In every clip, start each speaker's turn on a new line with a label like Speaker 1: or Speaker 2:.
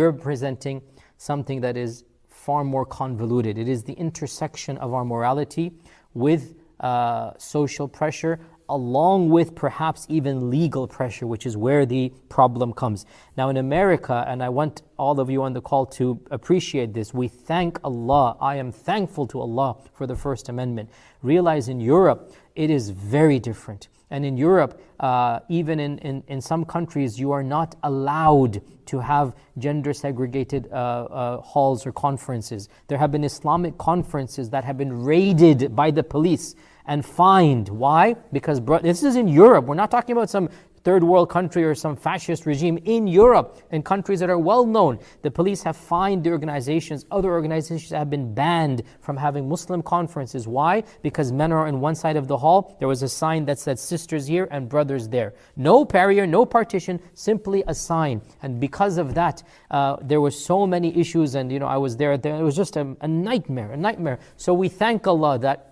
Speaker 1: You're presenting something that is far more convoluted. It is the intersection of our morality with social pressure, along with perhaps even legal pressure, which is where the problem comes. Now in America, and I want all of you on the call to appreciate this, we thank Allah. I am thankful to Allah for the First Amendment. Realize in Europe, it is very different. And in Europe, even in some countries, you are not allowed to have gender segregated halls or conferences. There have been Islamic conferences that have been raided by the police and fined. Why? Because this is in Europe. We're not talking about some third world country or some fascist regime. In Europe, in countries that are well known, the police have fined the organizations. Other organizations have been banned from having Muslim conferences. Why? Because men are on one side of the hall. There was a sign that said sisters here and brothers there. No barrier, no partition, simply a sign. And because of that, there were so many issues, and I was there. It was just a nightmare. So we thank Allah that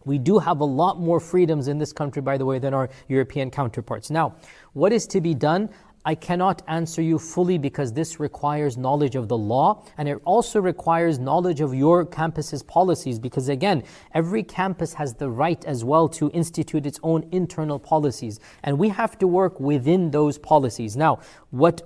Speaker 1: we do have a lot more freedoms in this country, by the way, than our European counterparts. Now, what is to be done? I cannot answer you fully because this requires knowledge of the law, and it also requires knowledge of your campus's policies, because again, every campus has the right as well to institute its own internal policies, and we have to work within those policies. Now, what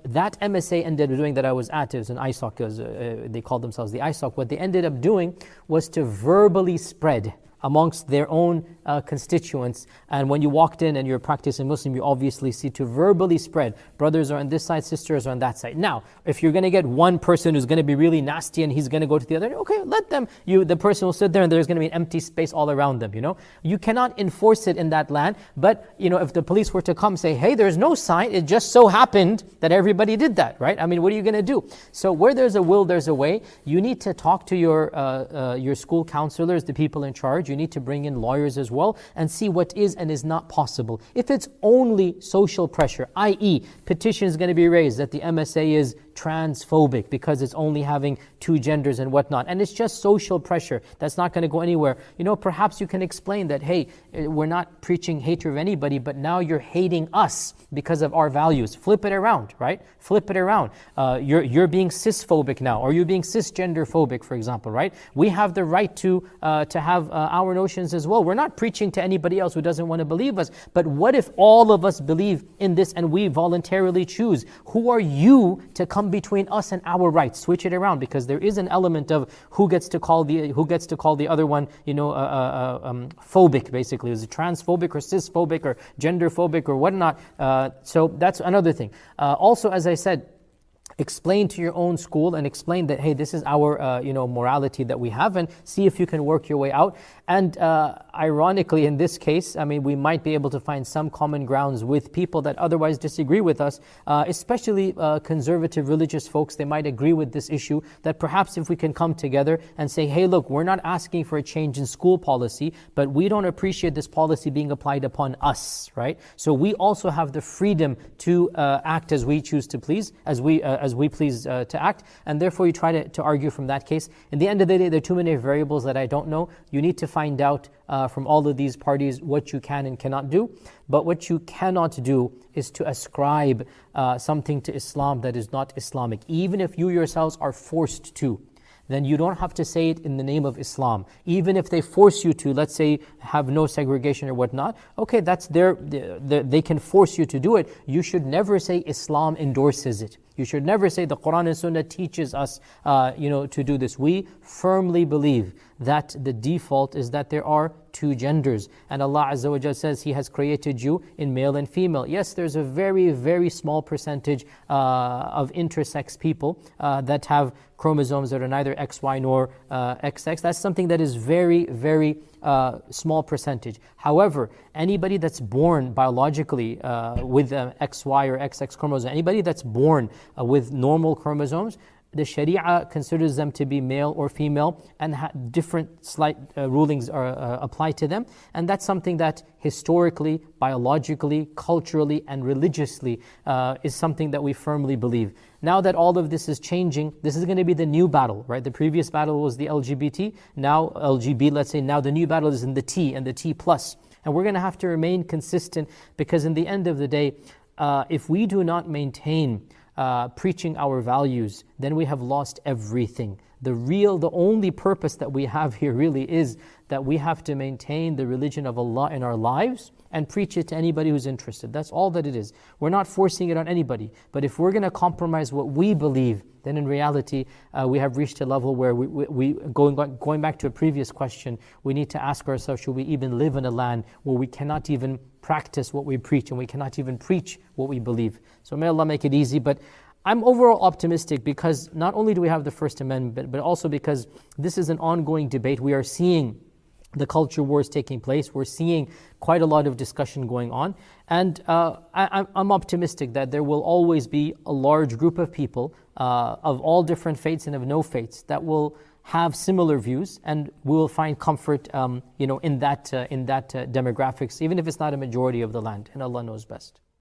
Speaker 1: that MSA ended up doing that I was at, it was an ISOC, they called themselves the ISOC, what they ended up doing was to verbally spread amongst their own constituents. And when you walked in and you're a practicing Muslim, you obviously see to verbally spread. Brothers are on this side, sisters are on that side. Now, if you're going to get one person who's going to be really nasty and he's going to go to the other, okay, let them. The person will sit there and there's going to be an empty space all around them, You cannot enforce it in that land. But, if the police were to come say, hey, there's no sign, it just so happened that everybody did that, right? I mean, what are you going to do? So where there's a will, there's a way. You need to talk to your school counselors, the people in charge. You need to bring in lawyers as well and see what is and is not possible. If it's only social pressure, i.e. petition is going to be raised that the MSA is transphobic because it's only having two genders and whatnot, and it's just social pressure that's not going to go anywhere, perhaps you can explain that, hey, we're not preaching hatred of anybody, but now you're hating us because of our values. Flip it around, right? Flip it around. You're being cisphobic now, or you're being cisgender phobic, for example, right? We have the right to have our notions as well. We're not preaching to anybody else who doesn't want to believe us, but what if all of us believe in this and we voluntarily choose? Who are you to come between us and our rights? Switch it around, because there is an element of who gets to call the other one, phobic, basically. Is it transphobic or cisphobic or gender phobic or whatnot? So that's another thing. Also, as I said, explain to your own school and explain that, hey, this is our morality that we have, and see if you can work your way out. And ironically, in this case, we might be able to find some common grounds with people that otherwise disagree with us, especially conservative religious folks. They might agree with this issue, that perhaps if we can come together and say, hey, look, we're not asking for a change in school policy, but we don't appreciate this policy being applied upon us, right? So we also have the freedom to act as we choose to please, as we please to act, and therefore you try to argue from that case. In the end of the day, there are too many variables that I don't know. You need to find out from all of these parties what you can and cannot do. But what you cannot do is to ascribe something to Islam that is not Islamic. Even if you yourselves are forced to, then you don't have to say it in the name of Islam. Even if they force you to, let's say, have no segregation or whatnot, okay, that's they can force you to do it. You should never say Islam endorses it. You should never say the Quran and Sunnah teaches us, to do this. We firmly believe that the default is that there are two genders. And Allah Azza wa Jalla says He has created you in male and female. Yes, there's a very, very small percentage of intersex people that have chromosomes that are neither XY nor XX. That's something that is very, very small percentage. However, anybody that's born biologically with XY or XX chromosome, anybody that's born with normal chromosomes, the Sharia considers them to be male or female, and different slight rulings are applied to them. And that's something that historically, biologically, culturally, and religiously is something that we firmly believe. Now that all of this is changing, this is going to be the new battle, right? The previous battle was the LGBT, now LGB, let's say, now the new battle is in the T and the T+. And we're going to have to remain consistent, because in the end of the day, if we do not maintain preaching our values, then we have lost everything. The only purpose that we have here really is that we have to maintain the religion of Allah in our lives and preach it to anybody who's interested. That's all that it is. We're not forcing it on anybody. But if we're going to compromise what we believe, then in reality, we have reached a level where going back to a previous question, we need to ask ourselves, should we even live in a land where we cannot even practice what we preach and we cannot even preach what we believe? So may Allah make it easy. But I'm overall optimistic because not only do we have the First Amendment, but also because this is an ongoing debate. We are seeing the culture wars taking place. We're seeing quite a lot of discussion going on. And I'm optimistic that there will always be a large group of people of all different faiths and of no faiths that will have similar views, and we will find comfort in that demographics, even if it's not a majority of the land. And Allah knows best.